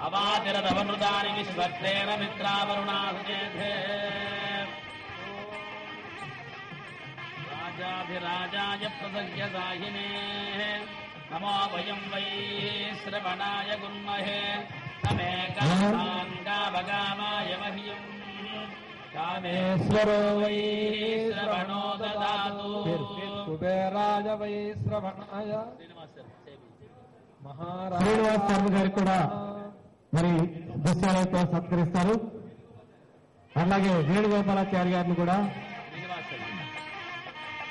అవాతిరదవనృతాని విశ్వక్సేన మిత్రావరుణాసుచేధే రాజాధిరాజాయ ప్రసజ్ఞదాయినే నమో వయం వై శ్రవణాయ గున్మహే నమే కామాయ మహ్యం కామేశ్వరో వై శ్రవణో దదాతు కుబేరాయ వై శ్రవణాయ. శ్రీనివాస్ శర్మ గారికి కూడా మరి దుశ్శాలతో సత్కరిస్తారు. అలాగే వేణుగోపాలాచారి గారిని కూడా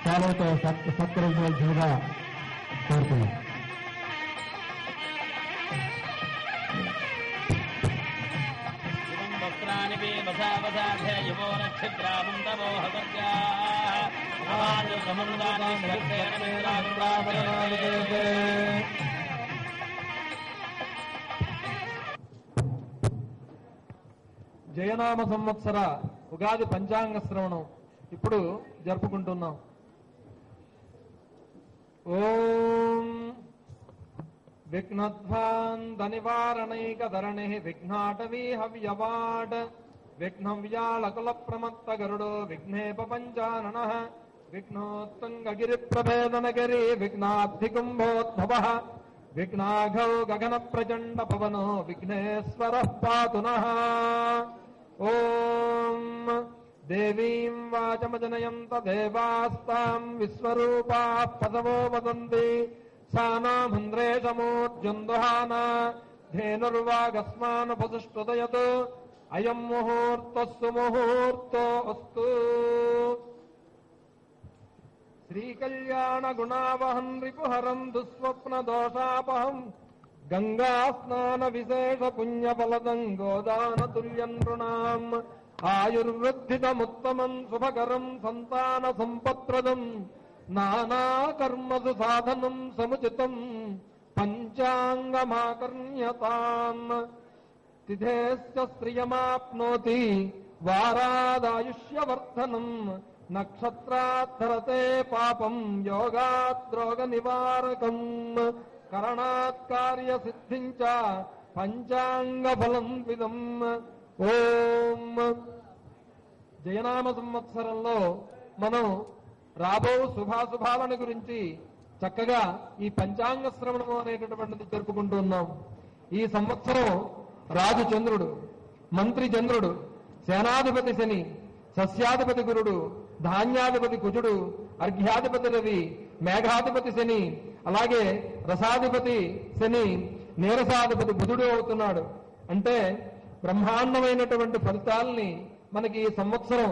శాలతో సత్కరించవలసిందిగా కోరుతున్నాం. యువో నక్షత్రామంతమోహవర్గా జయనామ సంవత్సర ఉగాది పంచాంగ శ్రవణం ఇప్పుడు జరుపుకుంటున్నాం. ఓం విఘ్నధ్వాంత నివారణైక ధరణి విఘ్నాటవీ హవ్యవాడ్ విఘ్నవ్యాళకుల ప్రమత్త గరుడో విఘ్నేప పంచానన విఘ్నోత్తంగగిరి ప్రభేదనగిరి విఘ్నాధికుంభోద్భవ విఘ్నాఘౌ గగన ప్రచండ పవనో విఘ్నేశ్వర పాతు నః. ఓం దేవీం వాచమజనయంత దేవాస్తాం విశ్వరూపా పదవో వదంతి సానామంద్రేషమూర్జుందుహాన ధేనుర్వాగస్మానుపసుష్టదయత్ అయం ముహూర్తస్సు ముహూర్తో అస్తు. శ్రీకళ్యాణ గుణావహం రిపుహరం దుస్వప్న దోషాపహం గంగా స్నాన విశేష పుణ్యఫలదం గోదాన తుల్యం నృణాం ఆయుర్వృద్ధితముత్తమం శుభకరం సంతాన సంపత్ప్రదం నానాకర్మసు సాధనం సముచితం పంచాంగమాకర్ణ్యతాం. తిథేశ్చ శ్రియమాప్నోతి వారాదాయుష్యవర్ధనం నక్షత్రాద్ధరతే పాపం యోగాద్రోగ నివారకం కరణాత్ కార్య సిద్ధించ పంచాంగ ఫలం విదం. ఓం జయనామ సంవత్సరంలో మనం రాబో శుభాశుభాలను గురించి చక్కగా ఈ పంచాంగ శ్రవణము అనేటటువంటిది జరుపుకుంటున్నాం. ఈ సంవత్సరం రాజు చంద్రుడు, మంత్రి చంద్రుడు, సేనాధిపతి శని, సస్యాధిపతి గురుడు, ధాన్యాధిపతి కుజుడు, అర్ఘ్యాధిపతి రవి, మేఘాధిపతి శని, అలాగే రసాధిపతి శని, నీరసాధిపతి బుధుడు అవుతున్నాడు. అంటే బ్రహ్మాండమైనటువంటి ఫలితాలని మనకి ఈ సంవత్సరం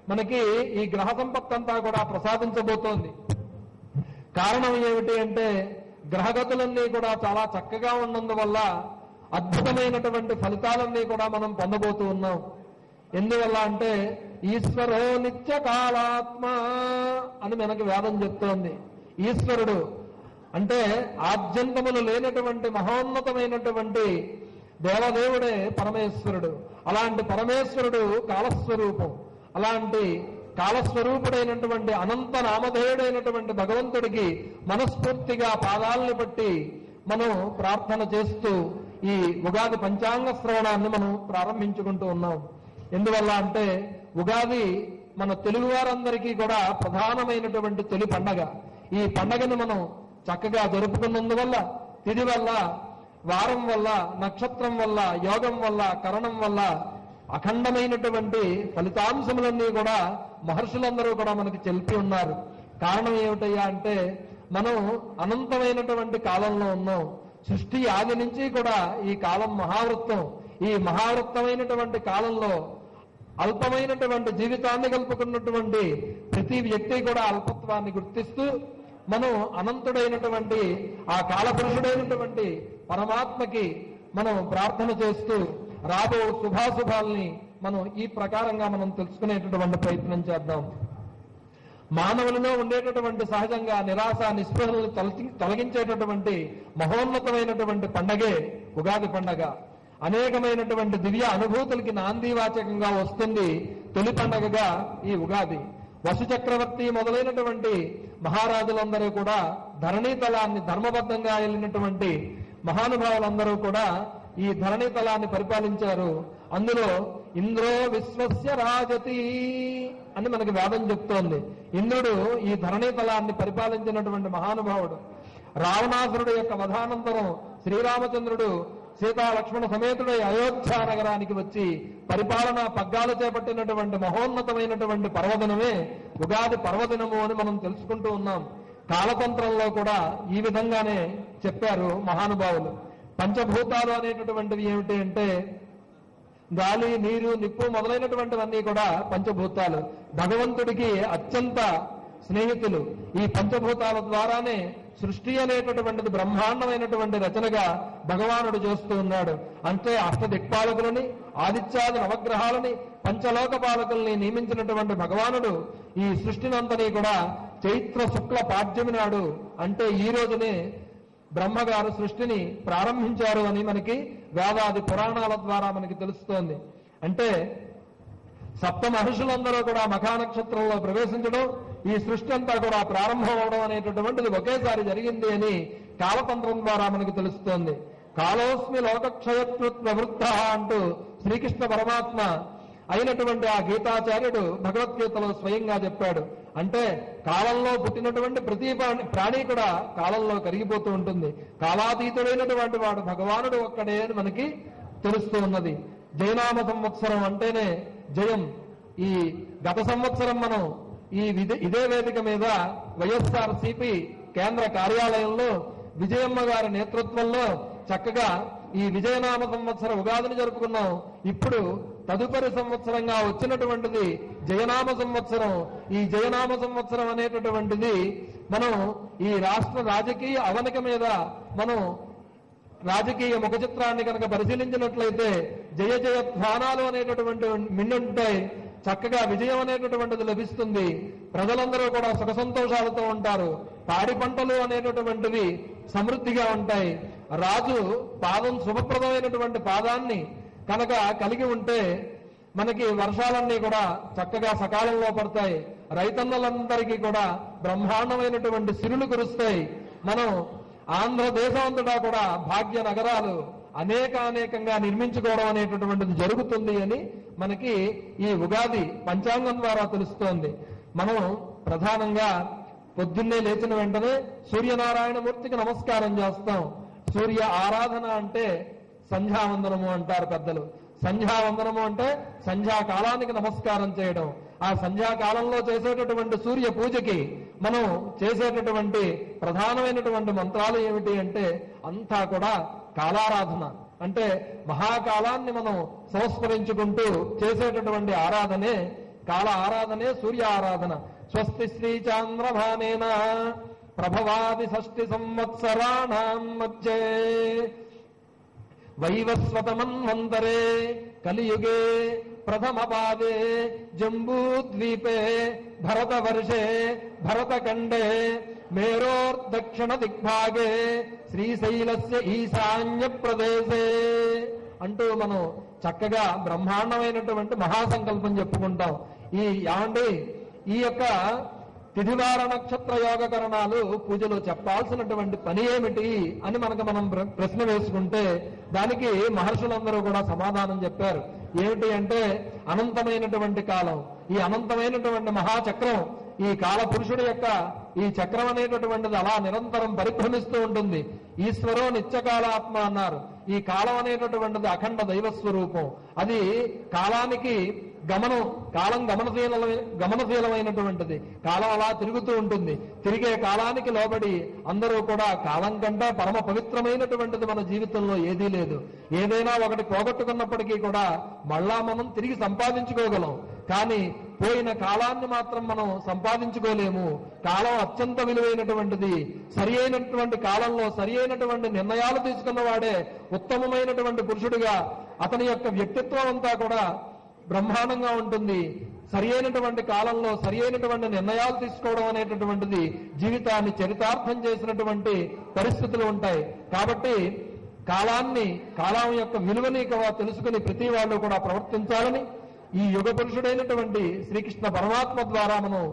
మనకి ఈ గ్రహ సంపత్తంతా కూడా ప్రసాదించబోతోంది. కారణం ఏమిటి అంటే గ్రహగతులన్నీ కూడా చాలా చక్కగా ఉన్నందువల్ల అద్భుతమైనటువంటి ఫలితాలన్నీ కూడా మనం పొందబోతూ ఉన్నాం. ఎందువల్ల అంటే ఈశ్వరో నిత్య కాలాత్మ అని మనకి వేదం చెప్తోంది. ఈశ్వరుడు అంటే ఆద్యంతములు లేనటువంటి మహోన్నతమైనటువంటి దేవదేవుడే పరమేశ్వరుడు. అలాంటి పరమేశ్వరుడు కాలస్వరూపం. అలాంటి కాలస్వరూపుడైనటువంటి అనంత నామధేయుడైనటువంటి భగవంతుడికి మనస్ఫూర్తిగా పాదాలని బట్టి మనం ప్రార్థన చేస్తూ ఈ ఉగాది పంచాంగ శ్రవణాన్ని మనం ప్రారంభించుకుంటూ ఉన్నాం. ఎందువల్ల అంటే ఉగాది మన తెలుగు వారందరికీ కూడా ప్రధానమైనటువంటి తొలి పండగ. ఈ పండగను మనం చక్కగా జరుపుకున్నందువల్ల తిథి వల్ల, వారం వల్ల, నక్షత్రం వల్ల, యోగం వల్ల, కరణం వల్ల అఖండమైనటువంటి ఫలితాంశములన్నీ కూడా మహర్షులందరూ కూడా మనకి తెలిపి ఉన్నారు. కారణం ఏమిటయ్యా అంటే మనం అనంతమైనటువంటి కాలంలో ఉన్నాం. సృష్టి ఆది నుంచి కూడా ఈ కాలం మహావృత్తం. ఈ మహావృత్తమైనటువంటి కాలంలో అల్పమైనటువంటి జీవితాన్ని కలుపుకున్నటువంటి ప్రతి వ్యక్తి కూడా అల్పత్వాన్ని గుర్తిస్తూ మనం అనంతుడైనటువంటి ఆ కాలపురుషుడైనటువంటి పరమాత్మకి మనం ప్రార్థన చేస్తూ రాబో శుభాశుభాల్ని మనం ఈ ప్రకారంగా మనం తెలుసుకునేటటువంటి ప్రయత్నం చేద్దాం. మానవులలో ఉండేటటువంటి సహజంగా నిరాశ నిస్పృహలను తొలగించేటటువంటి మహోన్నతమైనటువంటి పండగే ఉగాది పండగ. అనేకమైనటువంటి దివ్య అనుభూతులకి నాందీవాచకంగా వస్తుంది తొలి పండగగా ఈ ఉగాది. వసు చక్రవర్తి మొదలైనటువంటి మహారాజులందరూ కూడా ధరణీతలాన్ని ధర్మబద్ధంగా వెళ్ళినటువంటి మహానుభావులందరూ కూడా ఈ ధరణి తలాన్ని పరిపాలించారు. అందులో ఇంద్రో విశ్వస్య రాజతి అని మనకి వేదం చెప్తోంది. ఇంద్రుడు ఈ ధరణి తలాన్ని పరిపాలించినటువంటి మహానుభావుడు. రావణాసురుడు యొక్క వధానంతరం శ్రీరామచంద్రుడు సీతా లక్ష్మణ సమేతుడై అయోధ్య నగరానికి వచ్చి పరిపాలనా పగ్గాలు చేపట్టినటువంటి మహోన్నతమైనటువంటి పర్వదినమే ఉగాది పర్వదినము అని మనం తెలుసుకుంటూ ఉన్నాం. కాలతంత్రంలో కూడా ఈ విధంగానే చెప్పారు మహానుభావులు. పంచభూతాలు అనేటటువంటివి ఏమిటి అంటే గాలి, నీరు, నిప్పు మొదలైనటువంటివన్నీ కూడా పంచభూతాలు. భగవంతుడికి అత్యంత స్నేహితులు. ఈ పంచభూతాల ద్వారానే సృష్టి అనేటటువంటిది బ్రహ్మాండమైనటువంటి రచనగా భగవానుడు చేస్తూ ఉన్నాడు. అంటే అష్టదిక్పాలకులని, ఆదిత్యాది నవగ్రహాలని, పంచలోక పాలకుల్ని నియమించినటువంటి భగవానుడు ఈ సృష్టినంతని కూడా చైత్ర శుక్ల పాడ్యమి నాడు అంటే ఈ రోజునే బ్రహ్మగారు సృష్టిని ప్రారంభించారు అని మనకి వేదాది పురాణాల ద్వారా మనకి తెలుస్తోంది. అంటే సప్త మహర్షులందరూ కూడా మఖా నక్షత్రంలో ప్రవేశించడం, ఈ సృష్టి అంతా కూడా ప్రారంభం అవడం అనేటటువంటిది ఒకేసారి జరిగింది అని కాలతంత్రం ద్వారా మనకు తెలుస్తోంది. కాలోస్మి లోకక్షయకృత్ ప్రవృత్త అంటూ శ్రీకృష్ణ పరమాత్మ అయినటువంటి ఆ గీతాచార్యుడు భగవద్గీతలో స్వయంగా చెప్పాడు. అంటే కాలంలో పుట్టినటువంటి ప్రతి ప్రాణి కూడా కాలంలో కరిగిపోతూ ఉంటుంది. కాలాతీతుడైనటువంటి వాడు భగవానుడు ఒక్కడే అని మనకి తెలుస్తూ ఉన్నది. జయనామ సంవత్సరం అంటేనే జయం. ఈ గత సంవత్సరం మనం ఇదే వేదిక మీద వైఎస్ఆర్సీపీ కేంద్ర కార్యాలయంలో విజయమ్మ గారి నేతృత్వంలో చక్కగా ఈ విజయనామ సంవత్సర ఉగాదిని జరుపుకున్నాం. ఇప్పుడు తదుపరి సంవత్సరంగా వచ్చినటువంటిది జయనామ సంవత్సరం. ఈ జయనామ సంవత్సరం అనేటటువంటిది మనం ఈ రాష్ట్ర రాజకీయ అవనిక మీద మనం రాజకీయ ముఖ చిత్రాన్ని కనుక పరిశీలించినట్లయితే జయ జయ ధ్వానాలు అనేటటువంటి మిన్నుంటాయి. చక్కగా విజయం అనేటటువంటిది లభిస్తుంది. ప్రజలందరూ కూడా సుఖ సంతోషాలతో ఉంటారు. పాడి పంటలు అనేటటువంటివి సమృద్ధిగా ఉంటాయి. రాజు పాదం శుభప్రదమైనటువంటి పాదాన్ని కనుక కలిగి ఉంటే మనకి వర్షాలన్నీ కూడా చక్కగా సకాలంలో పడతాయి. రైతన్నలందరికీ కూడా బ్రహ్మాండమైనటువంటి సిరులు కురుస్తాయి. మనం ఆంధ్రదేశం అంతటా కూడా భాగ్య నగరాలు అనేకంగా నిర్మించుకోవడం అనేటటువంటిది జరుగుతుంది అని మనకి ఈ ఉగాది పంచాంగం ద్వారా తెలుస్తోంది. మనం ప్రధానంగా పొద్దున్నే లేచిన వెంటనే సూర్యనారాయణమూర్తికి నమస్కారం చేస్తాం. సూర్య ఆరాధన అంటే సంధ్యావందనము అంటారు పెద్దలు. సంధ్యావందనము అంటే సంధ్యాకాలానికి నమస్కారం చేయడం. ఆ సంధ్యాకాలంలో చేసేటటువంటి సూర్య పూజకి మనం చేసేటటువంటి ప్రధానమైనటువంటి మంత్రాలు ఏమిటి అంటే అంతా కూడా కాలారాధన. అంటే మహాకాలాన్ని మనం సంస్మరించుకుంటూ చేసేటటువంటి ఆరాధనే కాల ఆరాధనే సూర్య ఆరాధన. స్వస్తి శ్రీ చాంద్రభానేన ప్రభవాది షష్ఠి సంవత్సరాణాం మధ్యే వైవస్వతమన్వంతరే కలియుగే ప్రథమ పాదే జంబూద్వీపే భరతవర్షే భరతఖండే మేరోర్దక్షిణ దిగ్భాగే శ్రీశైలస్య ఈశాన్య ప్రదేశే అంటూ మనం చక్కగా బ్రహ్మాండమైనటువంటి మహాసంకల్పం చెప్పుకుంటాం. ఈ యొక్క తిథివార నక్షత్ర యోగకరణాలు పూజలో చెప్పాల్సినటువంటి పని ఏమిటి అని మనం ప్రశ్న వేసుకుంటే దానికి మహర్షులందరూ కూడా సమాధానం చెప్పారు. ఏమిటి అంటే అనంతమైనటువంటి కాలం, ఈ అనంతమైనటువంటి మహాచక్రం, ఈ కాల పురుషుడి యొక్క ఈ చక్రం అనేటటువంటిది అలా నిరంతరం పరిభ్రమిస్తూ ఉంటుంది. ఈశ్వరో నిత్యకాలాత్మ అన్నారు. ఈ కాలం అనేటటువంటిది అఖండ దైవస్వరూపం. అది కాలానికి కాలం గమనశీలమైనటువంటిది. కాలం అలా తిరుగుతూ ఉంటుంది. తిరిగే కాలానికి లోబడి అందరూ కూడా కాలం కంటే పరమ పవిత్రమైనటువంటిది మన జీవితంలో ఏదీ లేదు. ఏదైనా ఒకటి పోగొట్టుకున్నప్పటికీ కూడా మళ్ళా మనం తిరిగి సంపాదించుకోగలం. కానీ పోయిన కాలాన్ని మాత్రం మనం సంపాదించుకోలేము. కాలం అత్యంత విలువైనటువంటిది. సరి అయినటువంటి కాలంలో సరి అయినటువంటి నిర్ణయాలు తీసుకున్న వాడే ఉత్తమమైనటువంటి పురుషుడిగా అతని యొక్క వ్యక్తిత్వం అంతా కూడా బ్రహ్మాండంగా ఉంటుంది. సరి అయినటువంటి కాలంలో సరి అయినటువంటి నిర్ణయాలు తీసుకోవడం అనేటటువంటిది జీవితాన్ని చరితార్థం చేసినటువంటి పరిస్థితులు ఉంటాయి. కాబట్టి కాలం యొక్క విలువని తెలుసుకుని ప్రతి వాళ్ళు కూడా ప్రవర్తించాలని ఈ యుగ పురుషుడైనటువంటి శ్రీకృష్ణ పరమాత్మ ద్వారా మనం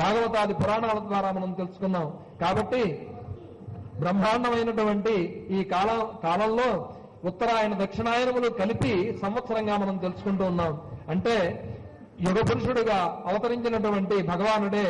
భాగవతాది పురాణాల ద్వారా మనం తెలుసుకున్నాం. కాబట్టి బ్రహ్మాండమైనటువంటి ఈ కాలంలో ఉత్తరాయణ దక్షిణాయనములు కలిపి సంవత్సరంగా మనం తెలుసుకుంటూ ఉన్నాం. అంటే యుగ పురుషుడుగా అవతరించినటువంటి భగవానుడే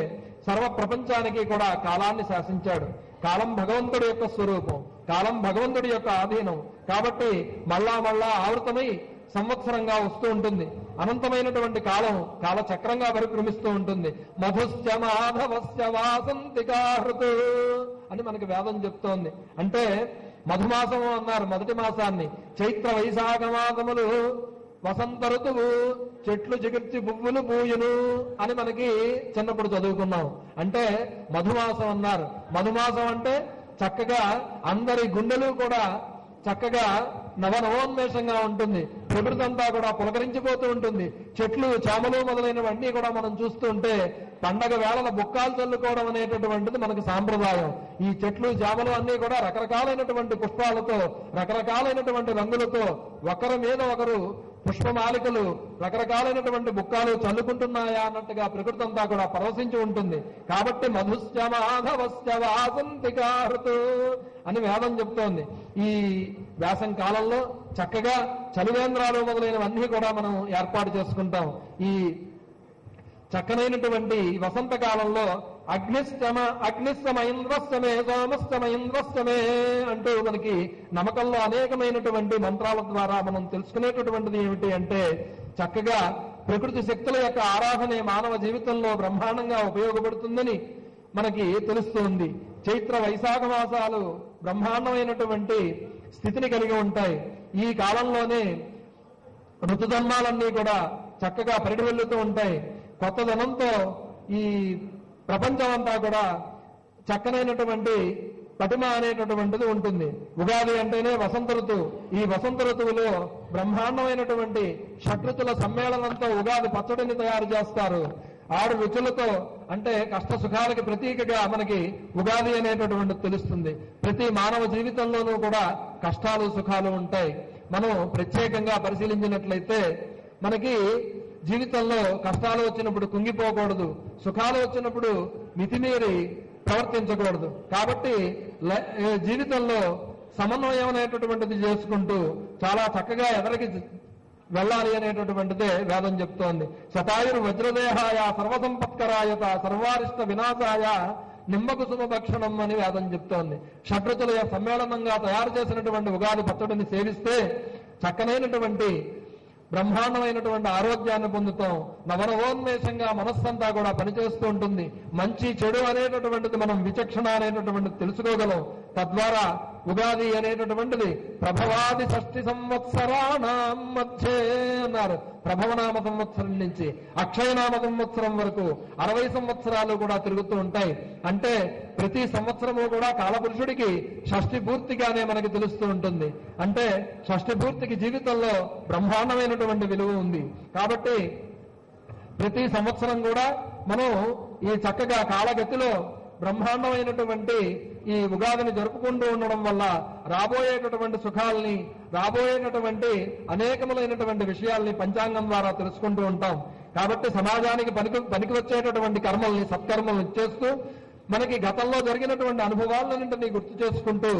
సర్వ ప్రపంచానికి కూడా కాలాన్ని శాసించాడు. కాలం భగవంతుడి యొక్క స్వరూపం, కాలం భగవంతుడి యొక్క ఆధీనం. కాబట్టి మళ్ళా ఆవృతమై సంవత్సరంగా వస్తూ ఉంటుంది. అనంతమైనటువంటి కాలం కాలచక్రంగా పరిక్రమిస్తూ ఉంటుంది. మధుశ్చ మాధవశ్చ వాసంతికాహృతు అని మనకి వేదం చెప్తోంది. అంటే మధుమాసము అన్నారు మొదటి మాసాన్ని. చైత్ర వైశాఖ మాసములు వసంత ఋతువు, చెట్లు చిగుర్చి పువ్వులు పూయును అని మనకి చిన్నప్పుడు చదువుకున్నాం. అంటే మధుమాసం అన్నారు. మధుమాసం అంటే చక్కగా అందరి గుండెలు కూడా చక్కగా నవనవోన్మేషంగా ఉంటుంది. ప్రకృతి అంతా కూడా పులకరించిపోతూ ఉంటుంది. చెట్లు చేమలు మొదలైనవన్నీ కూడా మనం చూస్తూ ఉంటే పండగ వేళల బుక్కాలు చల్లుకోవడం అనేటటువంటిది మనకు సాంప్రదాయం. ఈ చెట్లు చేమలు అన్నీ కూడా రకరకాలైనటువంటి పుష్పాలతో, రకరకాలైనటువంటి రంగులతో ఒకరి మీద ఒకరు పుష్పమాలికలు, రకరకాలైనటువంటి బుక్కాలు చల్లుకుంటున్నాయా అన్నట్టుగా ప్రకృతి అంతా కూడా పరవశించి ఉంటుంది. కాబట్టి మధుశ్చ మాధవశ్చ వాసంతికాహృతు అని వేదం చెప్తోంది. ఈ వ్యాసం కాలంలో చక్కగా చలివేంద్రాలు మొదలైనవన్నీ కూడా మనం ఏర్పాటు చేసుకుంటాం. ఈ చక్కనైనటువంటి వసంత కాలంలో అగ్నిశ్చమ ఇంద్రశ్చమే సోమశ్చమ ఇంద్రశ్చమే అంటూ మనకి నమ్మకంలో అనేకమైనటువంటి మంత్రాల ద్వారా మనం తెలుసుకునేటటువంటిది ఏమిటి అంటే చక్కగా ప్రకృతి శక్తుల యొక్క ఆరాధనే మానవ జీవితంలో బ్రహ్మాండంగా ఉపయోగపడుతుందని మనకి తెలుస్తుంది. చైత్ర వైశాఖ మాసాలు బ్రహ్మాండమైనటువంటి స్థితిని కలిగి ఉంటాయి. ఈ కాలంలోనే ఋతుధర్మాలన్నీ కూడా చక్కగా పరిడివెళ్లుతూ ఉంటాయి. కొత్త ధనంతో ఈ ప్రపంచం అంతా కూడా చక్కనైనటువంటి పటిమ అనేటటువంటిది ఉంటుంది. ఉగాది అంటేనే వసంత ఋతువు. ఈ వసంత ఋతువులో బ్రహ్మాండమైనటువంటి షడ్రుచుల సమ్మేళనంతో ఉగాది పచ్చడిని తయారు చేస్తారు. 6 రుచులతో, అంటే కష్ట సుఖాలకి ప్రతీకగా మనకి ఉగాది అనేటటువంటిది తెలుస్తుంది. ప్రతి మానవ జీవితంలోనూ కూడా కష్టాలు సుఖాలు ఉంటాయి. మనం ప్రత్యేకంగా పరిశీలించినట్లయితే మనకి జీవితంలో కష్టాలు వచ్చినప్పుడు కుంగిపోకూడదు, సుఖాలు వచ్చినప్పుడు మితిమీరి ప్రవర్తించకూడదు. కాబట్టి జీవితంలో సమన్వయం అనేటటువంటిది చేసుకుంటూ చాలా చక్కగా ఎదరికి వెళ్ళాలి అనేటటువంటిదే వేదం చెప్తోంది. శతాయుర్ వజ్రదేహాయ సర్వసంపత్కరాయత సర్వారిష్ట వినాశాయ నిమ్మకుసుమ భక్షణం అని వేదం చెప్తోంది. షడ్రుచుల సమ్మేళనంగా తయారు చేసినటువంటి ఉగాది పచ్చడిని సేవిస్తే చక్కనైనటువంటి బ్రహ్మాండమైనటువంటి ఆరోగ్యాన్ని పొందుతాం. నవనవోన్మేషంగా మనస్సంతా కూడా పనిచేస్తూ ఉంటుంది. మంచి చెడు అనేటటువంటిది మనం విచక్షణ అనేటటువంటిది తెలుసుకోగలం. తద్వారా ఉగాది అనేటటువంటిది ప్రభవాది 6 సంవత్సరాణం మధ్యే అన్నారు. ప్రభవనామ సంవత్సరం నుంచి అక్షయనామ సంవత్సరం వరకు 60 సంవత్సరాలు కూడా తిరుగుతూ ఉంటాయి. అంటే ప్రతి సంవత్సరము కూడా కాలపురుషుడికి షష్ఠి పూర్తిగానే మనకి తెలుస్తూ ఉంటుంది. అంటే షష్ఠి పూర్తికి జీవితంలో బ్రహ్మాండమైనటువంటి విలువ ఉంది. కాబట్టి ప్రతి సంవత్సరం కూడా మనం ఈ చక్కగా కాలగతిలో బ్రహ్మాండమైనటువంటి ఈ ఉగాదిని జరుపుకుంటూ ఉండడం వల్ల రాబోయేటటువంటి సుఖాలని, రాబోయేటటువంటి అనేకములైనటువంటి విషయాల్ని పంచాంగం ద్వారా తెలుసుకుంటూ ఉంటాం. కాబట్టి సమాజానికి పనికి వచ్చేటటువంటి కర్మల్ని, సత్కర్మల్ని చేస్తూ మనకి గతంలో జరిగినటువంటి అనుభవాలన్నింటినీ గుర్తు చేసుకుంటూ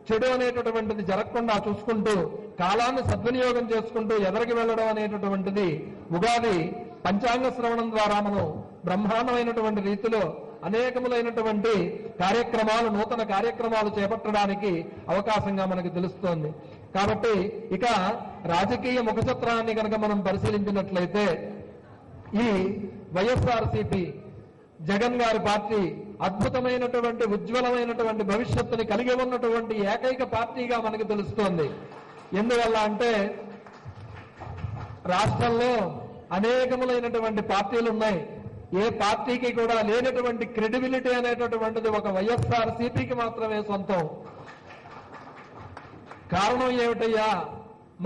చెడు అనేటటువంటిది జరగకుండా చూసుకుంటూ కాలాన్ని సద్వినియోగం చేసుకుంటూ ఎదరికి వెళ్ళడం అనేటటువంటిది ఉగాది పంచాంగ శ్రవణం ద్వారా మనం బ్రహ్మాండమైనటువంటి రీతిలో అనేకములైనటువంటి కార్యక్రమాలు, నూతన కార్యక్రమాలు చేపట్టడానికి అవకాశంగా మనకు తెలుస్తోంది. కాబట్టి ఇక రాజకీయ ముఖచిత్రాన్ని కనుక మనం పరిశీలించినట్లయితే ఈ వైఎస్ఆర్సీపీ జగన్ గారి పార్టీ అద్భుతమైనటువంటి ఉజ్వలమైనటువంటి భవిష్యత్తుని కలిగి ఉన్నటువంటి ఏకైక పార్టీగా మనకు తెలుస్తోంది. ఎందువల్ల అంటే రాష్ట్రంలో అనేకములైనటువంటి పార్టీలు ఉన్నాయి. ఏ పార్టీకి కూడా లేనటువంటి క్రెడిబిలిటీ అనేటటువంటిది ఒక వైఎస్ఆర్సీపీకి మాత్రమే సొంతం. కారణం ఏమిటయ్యా,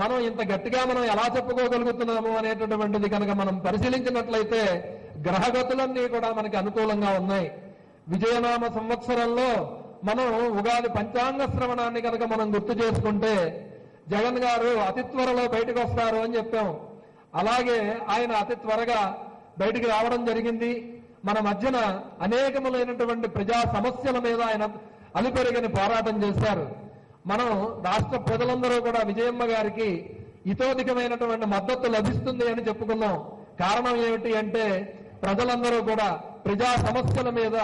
మనం ఇంత గట్టిగా మనం ఎలా చెప్పుకోగలుగుతున్నాము అనేటటువంటిది కనుక మనం పరిశీలించినట్లయితే గ్రహగతులన్నీ కూడా మనకి అనుకూలంగా ఉన్నాయి. విజయనామ సంవత్సరంలో మనం ఉగాది పంచాంగ శ్రవణాన్ని కనుక మనం గుర్తు చేసుకుంటే జగన్ గారు అతి త్వరలో బయటకు వస్తారు అని చెప్పాం. అలాగే ఆయన అతి త్వరగా బయటికి రావడం జరిగింది. మన మధ్యన అనేకములైనటువంటి ప్రజా సమస్యల మీద ఆయన అలుపెరగని పోరాటం చేశారు. మనం రాష్ట్ర ప్రజలందరూ కూడా విజయమ్మ గారికి ఇతోధికమైనటువంటి మద్దతు లభిస్తుంది అని చెప్పుకున్నాం. కారణం ఏమిటి అంటే ప్రజలందరూ కూడా ప్రజా సమస్యల మీద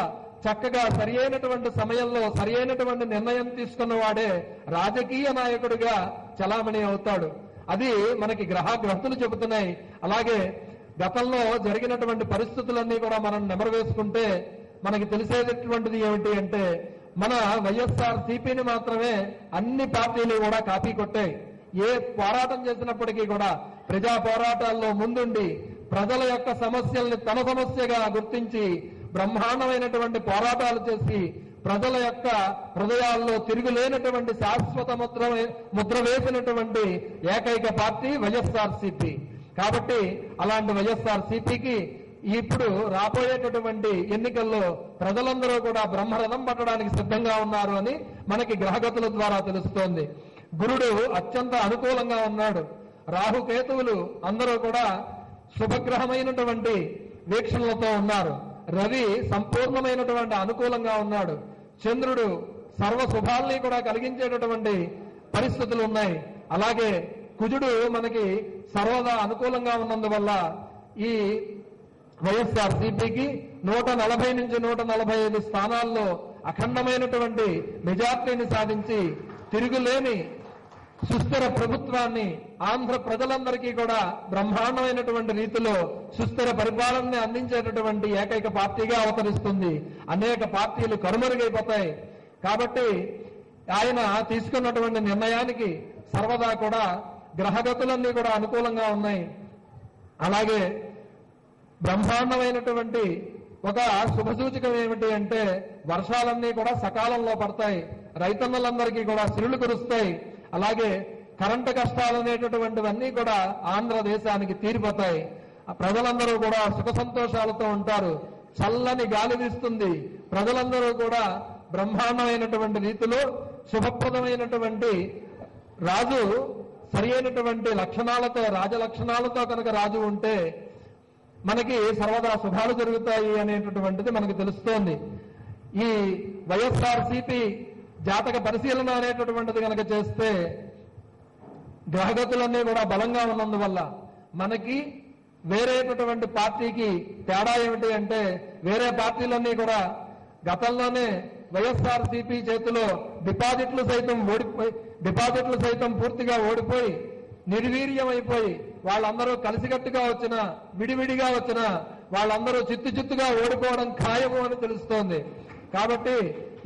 చక్కగా సరి అయినటువంటి సమయంలో సరి అయినటువంటి నిర్ణయం తీసుకున్న వాడే రాజకీయ నాయకుడిగా చలామణి అవుతాడు. అది మనకి గ్రహాలు చెబుతున్నాయి. అలాగే గతంలో జరిగినటువంటి పరిస్థితులన్నీ కూడా మనం నెమరు వేసుకుంటే మనకి తెలిసేటటువంటిది ఏమిటి అంటే మన వైఎస్ఆర్ సిపిని మాత్రమే అన్ని పార్టీలు కూడా కాపీ కొట్టాయి. ఏ పోరాటం చేసినప్పటికీ కూడా ప్రజా పోరాటాల్లో ముందుండి ప్రజల యొక్క సమస్యల్ని తన సమస్యగా గుర్తించి బ్రహ్మాండమైనటువంటి పోరాటాలు చేసి ప్రజల యొక్క హృదయాల్లో తిరుగులేనటువంటి శాశ్వత ముద్ర వేసినటువంటి ఏకైక పార్టీ వైఎస్ఆర్ సిపి. కాబట్టి అలాంటి వైఎస్ఆర్ సిపికి ఇప్పుడు రాబోయేటటువంటి ఎన్నికల్లో ప్రజలందరూ కూడా బ్రహ్మరథం పట్టడానికి సిద్ధంగా ఉన్నారు అని మనకి గ్రహగతుల ద్వారా తెలుస్తోంది. గురుడు అత్యంత అనుకూలంగా ఉన్నాడు. రాహుకేతువులు అందరూ కూడా శుభగ్రహమైనటువంటి వీక్షణలతో ఉన్నారు. రవి సంపూర్ణమైనటువంటి అనుకూలంగా ఉన్నాడు. చంద్రుడు సర్వ శుభాల్ని కూడా కలిగించేటటువంటి పరిస్థితులు ఉన్నాయి. అలాగే కుజుడు మనకి సర్వదా అనుకూలంగా ఉన్నందువల్ల ఈ వైఎస్ఆర్ సిపికి 140 నుంచి 145 స్థానాల్లో అఖండమైనటువంటి మెజార్టీని సాధించి తిరుగులేని సుస్థిర ప్రభుత్వాన్ని ఆంధ్ర ప్రజలందరికీ కూడా బ్రహ్మాండమైనటువంటి రీతిలో సుస్థిర పరిపాలనని అందించేటటువంటి ఏకైక పార్టీగా అవతరిస్తుంది. అనేక పార్టీలు కనుమరుగైపోతాయి. కాబట్టి ఆయన తీసుకున్నటువంటి నిర్ణయానికి సర్వదా కూడా గ్రహగతులన్నీ కూడా అనుకూలంగా ఉన్నాయి. అలాగే బ్రహ్మాండమైనటువంటి ఒక శుభసూచకం ఏమిటి అంటే వర్షాలన్నీ కూడా సకాలంలో పడతాయి. రైతన్నలందరికీ కూడా సిరులు కురుస్తాయి. అలాగే కరెంటు కష్టాలు అనేటటువంటివన్నీ కూడా ఆంధ్రదేశానికి తీరిపోతాయి. ప్రజలందరూ కూడా సుఖ సంతోషాలతో ఉంటారు. చల్లని గాలి వీస్తుంది. ప్రజలందరూ కూడా బ్రహ్మాండమైనటువంటి రీతిలో శుభప్రదమైనటువంటి రాజు సరి అయినటువంటి లక్షణాలతో రాజలక్షణాలతో కనుక రాజు ఉంటే మనకి సర్వదా శుభాలు జరుగుతాయి అనేటటువంటిది మనకు తెలుస్తోంది. ఈ వైఎస్ఆర్ సిపి జాతక పరిశీలన అనేటటువంటిది కనుక చేస్తే గ్రహగతులన్నీ కూడా బలంగా ఉన్నందువల్ల మనకి వేరేటటువంటి పార్టీకి తేడా ఏమిటి అంటే వేరే పార్టీలన్నీ కూడా గతంలోనే వైఎస్ఆర్ సిపి చేతిలో డిపాజిట్లు సైతం పూర్తిగా ఓడిపోయి నిర్వీర్యమైపోయి వాళ్ళందరూ కలిసికట్టుగా వచ్చినా విడివిడిగా వచ్చినా వాళ్ళందరూ చిత్తుగా ఓడిపోవడం ఖాయము అని తెలుస్తోంది. కాబట్టి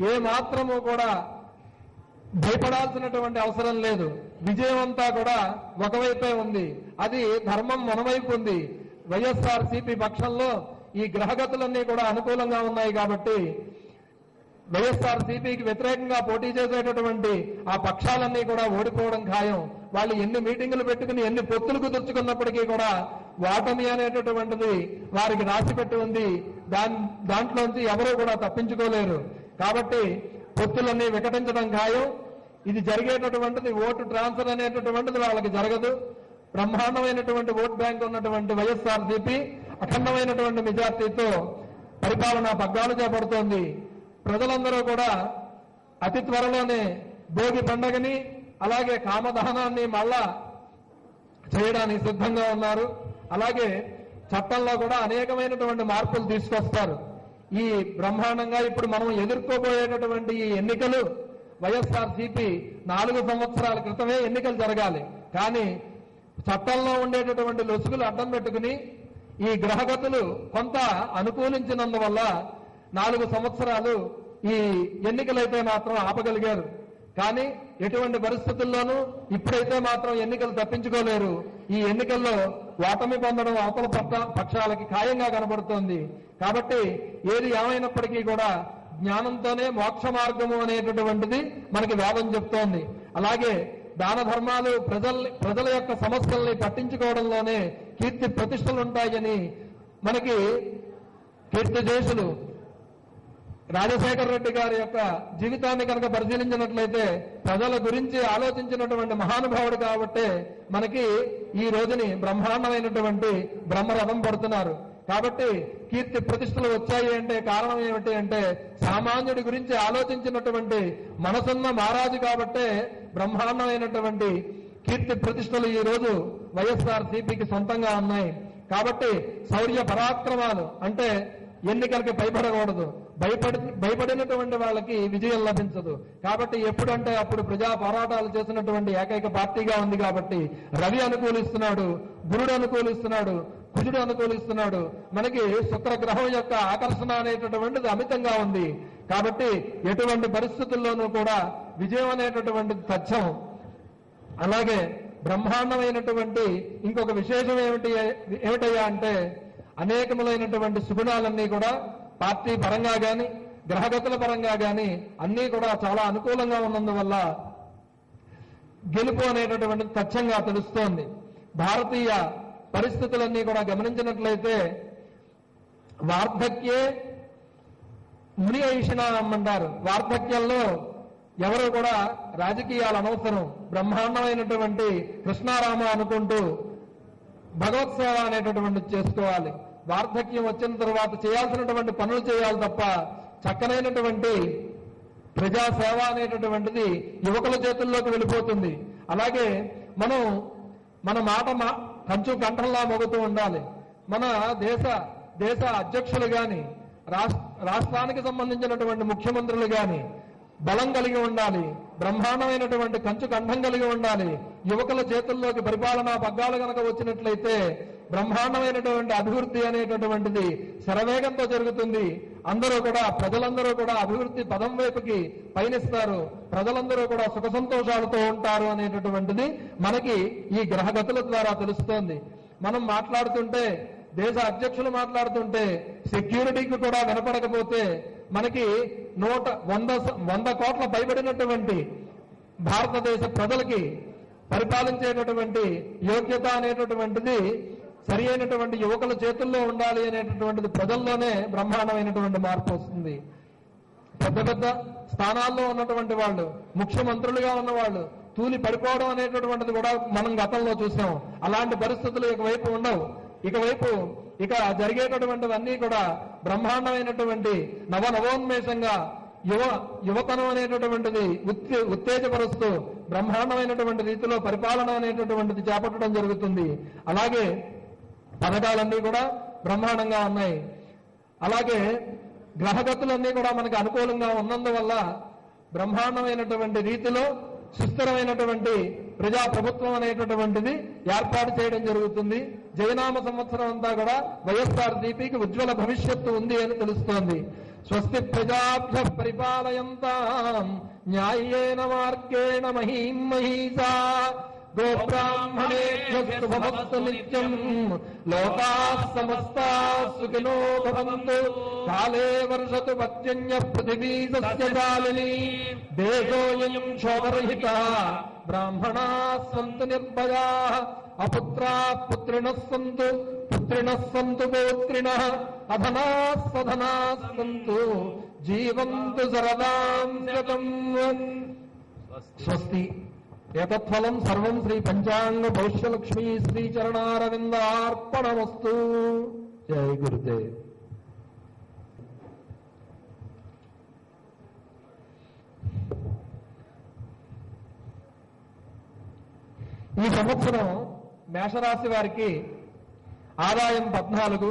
ఏ మాత్రము కూడా భయపడాల్సినటువంటి అవసరం లేదు. విజయం అంతా కూడా ఒకవైపే ఉంది. అది ధర్మం మనవైపు ఉంది. వైఎస్ఆర్ సిపి పక్షంలో ఈ గ్రహగతులన్నీ కూడా అనుకూలంగా ఉన్నాయి. కాబట్టి వైఎస్ఆర్ సిపికి వ్యతిరేకంగా పోటీ చేసేటటువంటి ఆ పక్షాలన్నీ కూడా ఓడిపోవడం ఖాయం. వాళ్ళు ఎన్ని మీటింగులు పెట్టుకుని ఎన్ని పొత్తులు కుదుర్చుకున్నప్పటికీ కూడా ఓటమి అనేటటువంటిది వారికి రాసిపెట్టి ఉంది. దాంట్లోంచి ఎవరూ కూడా తప్పించుకోలేరు. కాబట్టి పొత్తులన్నీ వికటించడం ఖాయం. ఇది జరిగేటటువంటిది ఓటు ట్రాన్స్ఫర్ అనేటటువంటిది వాళ్ళకి జరగదు. బ్రహ్మాండమైనటువంటి ఓట్ బ్యాంక్ ఉన్నటువంటి వైఎస్ఆర్ సిపి అఖండమైనటువంటి మెజార్టీతో పరిపాలన పగ్గాలు చేపడుతోంది. ప్రజలందరూ కూడా అతి త్వరలోనే భోగి పండగని అలాగే కామదహనాన్ని మళ్ళా చేయడానికి సిద్ధంగా ఉన్నారు. అలాగే చట్టంలో కూడా అనేకమైనటువంటి మార్పులు తీసుకొస్తారు. ఈ బ్రహ్మాండంగా ఇప్పుడు మనం ఎదుర్కోబోయేటటువంటి ఈ ఎన్నికలు వైఎస్ఆర్ సిపి 4 సంవత్సరాల క్రితమే ఎన్నికలు జరగాలి. కానీ చట్టంలో ఉండేటటువంటి లొసుగులు అడ్డం పెట్టుకుని ఈ గ్రహగతులు కొంత అనుకూలించినందువల్ల 4 సంవత్సరాలు ఈ ఎన్నికలైతే మాత్రం ఆపగలిగారు. కానీ ఎటువంటి పరిస్థితుల్లోనూ ఇప్పుడైతే మాత్రం ఎన్నికలు తప్పించుకోలేరు. ఈ ఎన్నికల్లో ఓటమి పొందడం అవతల పక్షాలకి ఖాయంగా కనబడుతోంది. కాబట్టి ఏది ఏమైనప్పటికీ కూడా జ్ఞానంతోనే మోక్ష మార్గము అనేటటువంటిది మనకి వేదం చెప్తోంది. అలాగే దాన ధర్మాలు ప్రజల యొక్క సమస్యల్ని పట్టించుకోవడంలోనే కీర్తి ప్రతిష్టలు ఉంటాయని మనకి కీర్తిదేశులు రాజశేఖర రెడ్డి గారి యొక్క జీవితాన్ని కనుక పరిశీలించినట్లయితే ప్రజల గురించి ఆలోచించినటువంటి మహానుభావుడు కాబట్టి మనకి ఈ రోజుని బ్రహ్మాండమైనటువంటి బ్రహ్మరథం పడుతున్నారు. కాబట్టి కీర్తి ప్రతిష్టలు వచ్చాయి అంటే కారణం ఏమిటి అంటే సామాన్యుడి గురించి ఆలోచించినటువంటి మనసున్న మహారాజు కాబట్టే బ్రహ్మాండమైనటువంటి కీర్తి ప్రతిష్టలు ఈ రోజు వైఎస్ఆర్సీపీకి సొంతంగా ఉన్నాయి. కాబట్టి శౌర్య పరాక్రమాలు అంటే ఎన్నికలకి భయపడకూడదు. భయపడినటువంటి వాళ్ళకి విజయం లభించదు. కాబట్టి ఎప్పుడంటే అప్పుడు ప్రజా పోరాటాలు చేసినటువంటి ఏకైక పార్టీగా ఉంది. కాబట్టి రవి అనుకూలిస్తున్నాడు, గురుడు అనుకూలిస్తున్నాడు, కుజుడు అనుకూలిస్తున్నాడు. మనకి శుక్రగ్రహం యొక్క ఆకర్షణ అనేటటువంటిది అమితంగా ఉంది. కాబట్టి ఎటువంటి పరిస్థితుల్లోనూ కూడా విజయం అనేటటువంటిది తథ్యం. అలాగే బ్రహ్మాండమైనటువంటి ఇంకొక విశేషం ఏమిటయ్యా అంటే అనేకములైనటువంటి సుగుణాలన్నీ కూడా పార్టీ పరంగా గాని గ్రహగతుల పరంగా గాని అన్నీ కూడా చాలా అనుకూలంగా ఉన్నందువల్ల గెలుపు అనేటటువంటి తథ్యంగా తెలుస్తోంది. భారతీయ పరిస్థితులన్నీ కూడా గమనించినట్లయితే వార్ధక్యే ముని ఐషిణం అంటారు. వార్ధక్యంలో ఎవరు కూడా రాజకీయాలు అనవసరం, బ్రహ్మాండమైనటువంటి కృష్ణారామ అనుకుంటూ భగవత్ సేవ అనేటటువంటిది చేసుకోవాలి. వార్ధక్యం వచ్చిన తర్వాత చేయాల్సినటువంటి పనులు చేయాలి తప్ప చక్కనైనటువంటి ప్రజాసేవ అనేటటువంటిది యువకుల చేతుల్లోకి వెళ్ళిపోతుంది. అలాగే మన మాట కంచు కంఠంలా మోగుతూ ఉండాలి. మన దేశ అధ్యక్షులు గాని రాష్ట్రానికి సంబంధించినటువంటి ముఖ్యమంత్రులు గాని బలం కలిగి ఉండాలి, బ్రహ్మాండమైనటువంటి కంచు కంఠం కలిగి ఉండాలి. యువకుల చేతుల్లోకి పరిపాలనా పగ్గాలు కనుక వచ్చినట్లయితే బ్రహ్మాండమైనటువంటి అభివృద్ధి అనేటటువంటిది శరవేగంతో జరుగుతుంది. ప్రజలందరూ కూడా అభివృద్ధి పదం వైపుకి పయనిస్తారు. ప్రజలందరూ కూడా సుఖ సంతోషాలతో ఉంటారు అనేటటువంటిది మనకి ఈ గ్రహగతుల ద్వారా తెలుస్తోంది. మనం మాట్లాడుతుంటే, దేశ అధ్యక్షులు మాట్లాడుతుంటే సెక్యూరిటీకి కూడా వినపడకపోతే మనకి 100 కోట్ల పైబడినటువంటి భారతదేశ ప్రజలకి పరిపాలించేటటువంటి యోగ్యత అనేటటువంటిది సరి అయినటువంటి యువకుల చేతుల్లో ఉండాలి అనేటటువంటిది ప్రజల్లోనే బ్రహ్మాండమైనటువంటి మార్పు వస్తుంది. పెద్ద స్థానాల్లో ఉన్నటువంటి వాళ్ళు, ముఖ్యమంత్రులుగా ఉన్నవాళ్ళు తూలి పడిపోవడం అనేటటువంటిది కూడా మనం గతంలో చూసాం. అలాంటి పరిస్థితులు ఇకవైపు ఉండవు. ఇక జరిగేటటువంటివన్నీ కూడా బ్రహ్మాండమైనటువంటి నవోన్మేషంగా యువతనం అనేటటువంటిది ఉత్తేజపరుస్తూ బ్రహ్మాండమైనటువంటి రీతిలో పరిపాలన అనేటటువంటిది చేపట్టడం జరుగుతుంది. అలాగే పథకాలన్నీ కూడా బ్రహ్మాండంగా ఉన్నాయి. అలాగే గ్రహగతులన్నీ కూడా మనకు అనుకూలంగా ఉన్నందువల్ల బ్రహ్మాండమైనటువంటి రీతిలో సుస్థిరమైనటువంటి ప్రజాప్రభుత్వం అనేటటువంటిది ఏర్పాటు చేయడం జరుగుతుంది. జయనామ సంవత్సరం అంతా కూడా వైఎస్ఆర్సీపీకి ఉజ్వల భవిష్యత్తు ఉంది అని తెలుస్తోంది. స్వస్తి ప్రజాభ్యః పరిపాలయంతాం న్యాయేన మార్గేణ మహీం మహీసా గోబ్రాహ్మణేభ్యః శుభమస్తు నిత్యం లోకాః సమస్తాః సుఖినో భవంతు కాలే వర్షతు పర్జన్యః పృథివీ సస్యశాలినీ దేశోऽयं శోభరహితः బ్రాహ్మణాः సంతు నిర్భయాः అపుత్రాः పుత్రిణः సంతు పౌత్రిణः అధనాः సధనాः సంతు జీవంతు శరదాం శతం. స్వస్తి. ఏతత్ఫలం సర్వం శ్రీ పంచాంగ భవిష్యలక్ష్మీ శ్రీ చరణారవిందార్పణమస్తు. జై గురుదేవ్. ఈ సంవత్సరం మేషరాశి వారికి ఆదాయం 14,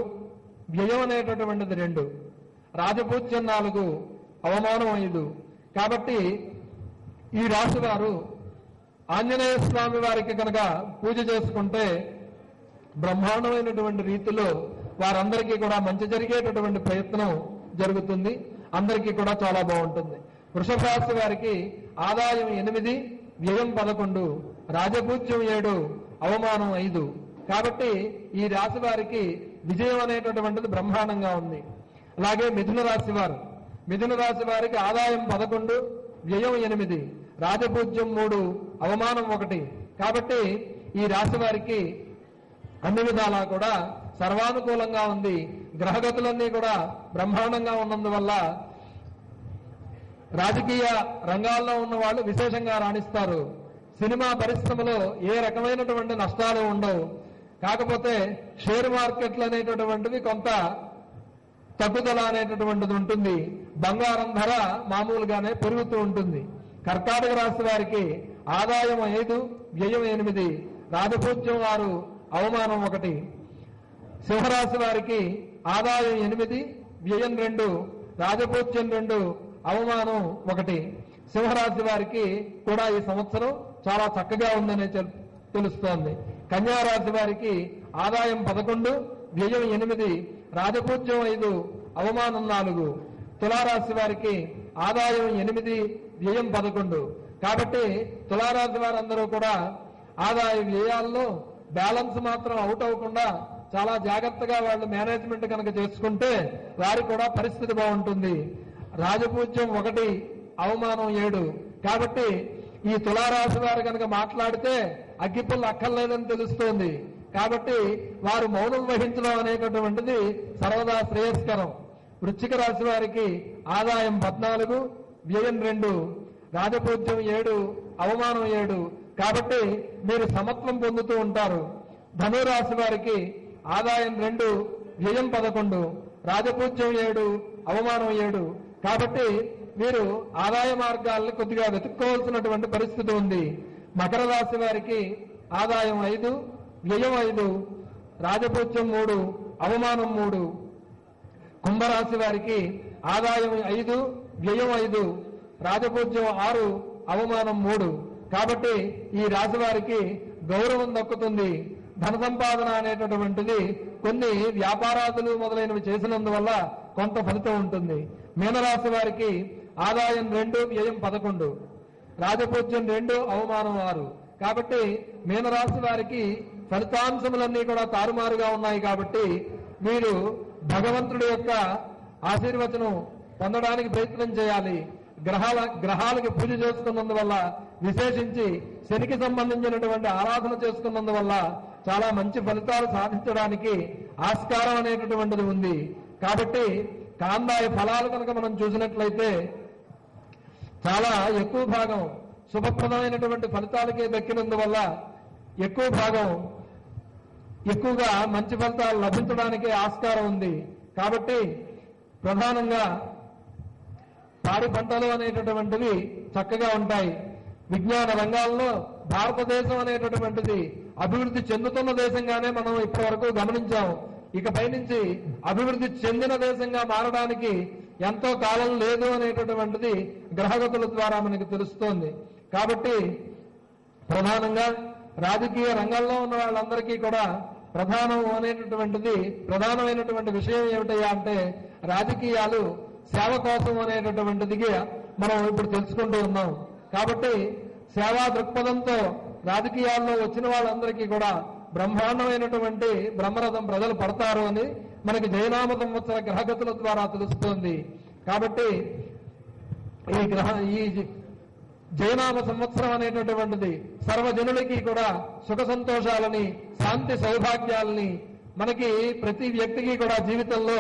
వ్యయం అనేటటువంటిది 2, రాజపూజ్యం 4, అవమానం 5. కాబట్టి ఈ రాశి వారు ఆంజనేయ స్వామి వారికి కనుక పూజ చేసుకుంటే బ్రహ్మాండమైనటువంటి రీతిలో వారందరికీ కూడా మంచి జరిగేటటువంటి ప్రయత్నం జరుగుతుంది. అందరికీ కూడా చాలా బాగుంటుంది. వృషభ రాశి వారికి ఆదాయం 8, వ్యయం 11, రాజపూజ్యం 7, అవమానం 5. కాబట్టి ఈ రాశి వారికి విజయం అనేటటువంటిది బ్రహ్మాండంగా ఉంది. అలాగే మిథున రాశి వారికి ఆదాయం 11, వ్యయం 8, రాజపూజ్యం 3, అవమానం 1. కాబట్టి ఈ రాశి వారికి అన్ని విధాలా కూడా సర్వానుకూలంగా ఉంది. గ్రహగతులన్నీ కూడా బ్రహ్మాండంగా ఉన్నందువల్ల రాజకీయ రంగాల్లో ఉన్న వాళ్ళు విశేషంగా రాణిస్తారు. సినిమా పరిశ్రమలో ఏ రకమైనటువంటి నష్టాలు ఉండవు. కాకపోతే షేర్ మార్కెట్లు అనేటటువంటివి కొంత తగ్గుదల అనేటటువంటిది ఉంటుంది. బంగారం ధర మామూలుగానే పెరుగుతూ ఉంటుంది. కర్కాటక రాశి వారికి ఆదాయం 5, వ్యయం 8, రాజపూజ్యం 6, అవమానం 1. సింహరాశి వారికి ఆదాయం 8, వ్యయం 2, రాజపూజ్యం 2, అవమానం 1. సింహరాశి వారికి కూడా ఈ సంవత్సరం చాలా చక్కగా ఉందనే తెలుస్తోంది. కన్యారాశి వారికి ఆదాయం 11, వ్యయం 8, రాజపూజ్యం 5, అవమానం 4. తులారాశి వారికి ఆదాయం 8, వ్యయం 11. కాబట్టి తులారాశి వారందరూ కూడా ఆదాయ వ్యయాల్లో బ్యాలెన్స్ మాత్రం అవుట్ అవ్వకుండా చాలా జాగ్రత్తగా వాళ్ళు మేనేజ్మెంట్ కనుక చేసుకుంటే వారికి కూడా పరిస్థితి బాగుంటుంది. రాజపూజ్యం 1, అవమానం 7. కాబట్టి ఈ తులారాశి వారు కనుక మాట్లాడితే అగ్గిపుల్ల అక్కర్లేదని తెలుస్తోంది. కాబట్టి వారు మౌనం వహించడం అనేటటువంటిది సర్వదా శ్రేయస్కరం. వృశ్చిక రాశి వారికి ఆదాయం 14, వ్యయం 2, రాజపూజ్యం 7, అవమానం 7. కాబట్టి మీరు సమత్వం పొందుతూ ఉంటారు. ధనురాశి వారికి ఆదాయం 2, వ్యయం 11, రాజపూజ్యం 7, అవమానం 7. కాబట్టి మీరు ఆదాయ మార్గాల్ని కొద్దిగా వెతుక్కోవాల్సినటువంటి పరిస్థితి ఉంది. మకర రాశి వారికి ఆదాయం 5, వ్యయం 5, రాజపూజ్యం 3, అవమానం 3. కుంభరాశి వారికి ఆదాయం 5, వ్యయం 5, రాజపూజ్యం 6, అవమానం 3. కాబట్టి ఈ రాశి వారికి గౌరవం దక్కుతుంది. ధన సంపాదన అనేటటువంటిది కొన్ని వ్యాపారాదులు మొదలైనవి చేసినందువల్ల కొంత ఫలితం ఉంటుంది. మీనరాశి వారికి ఆదాయం 2, వ్యయం 11, రాజపూజ్యం 2, అవమానం 6. కాబట్టి మీనరాశి వారికి ఫలితాంశములన్నీ కూడా తారుమారుగా ఉన్నాయి. కాబట్టి మీరు భగవంతుడి యొక్క ఆశీర్వచనం పొందడానికి ప్రయత్నం చేయాలి. గ్రహాలకి పూజ చేసుకున్నందువల్ల, విశేషించి శనికి సంబంధించినటువంటి ఆరాధన చేసుకున్నందువల్ల చాలా మంచి ఫలితాలు సాధించడానికి ఆస్కారం అనేటటువంటిది ఉంది. కాబట్టి కాందాయ ఫలాలు కనుక మనం చూసినట్లయితే చాలా ఎక్కువ భాగం శుభప్రదమైనటువంటి ఫలితాలకే దక్కినందువల్ల ఎక్కువగా మంచి ఫలితాలు లభించడానికి ఆస్కారం ఉంది. కాబట్టి ప్రధానంగా పాడి పంటలు అనేటటువంటివి చక్కగా ఉంటాయి. విజ్ఞాన రంగాల్లో భారతదేశం అనేటటువంటిది అభివృద్ధి చెందుతున్న దేశంగానే మనం ఇప్పటి వరకు గమనించాం. ఇకపై నుంచి అభివృద్ధి చెందిన దేశంగా మారడానికి ఎంతో కాలం లేదు అనేటటువంటిది గ్రహగతుల ద్వారా మనకు తెలుస్తోంది. కాబట్టి ప్రధానంగా రాజకీయ రంగంలో ఉన్న వాళ్ళందరికీ కూడా ప్రధానమైనటువంటి విషయం ఏమిటయ్యా అంటే రాజకీయాలు సేవ కోసం అనేటటువంటిది మనం ఇప్పుడు తెలుసుకుంటూ ఉన్నాం. కాబట్టి సేవా దృక్పథంతో రాజకీయాల్లో వచ్చిన వాళ్ళందరికీ కూడా బ్రహ్మాండమైనటువంటి బ్రహ్మరథం ప్రజలు పడతారు అని మనకి జయనామ సంవత్సర గ్రహగతుల ద్వారా తెలుస్తోంది. కాబట్టి ఈ జయనామ సంవత్సరం అనేటటువంటిది సర్వజనులకి కూడా సుఖ సంతోషాలని, శాంతి సౌభాగ్యాలని, మనకి ప్రతి వ్యక్తికి కూడా జీవితంలో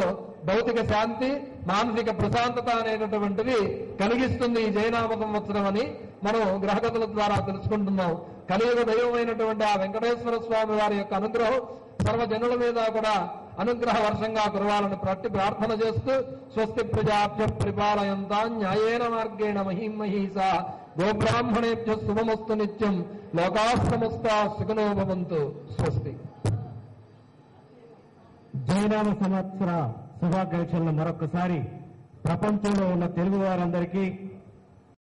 భౌతిక శాంతి, మానసిక ప్రశాంతత అనేటటువంటివి కలిగిస్తుంది ఈ జయనామ సంవత్సరం అని మనం గ్రహగతుల ద్వారా తెలుసుకుంటున్నాం. కలియుగ దైవమైనటువంటి ఆ వెంకటేశ్వర స్వామి వారి యొక్క అనుగ్రహం సర్వజనుల మీద కూడా అనుగ్రహ వర్షంగా కురవాలని ప్రార్థన చేస్తూ స్వస్తి ప్రజాభ్య పరిపాలయంతా న్యాయేన మార్గేణ మహీమహీసా గోబ్రాహ్మణేభ్య శుభమస్తు నిత్యం లోకాశ్రమస్తా సుఖనో భవంతు. స్వస్తి. జయనామ సంవత్సర శుభాకాంక్షలను మరొకసారి ప్రపంచంలో ఉన్న తెలుగు వారందరికీ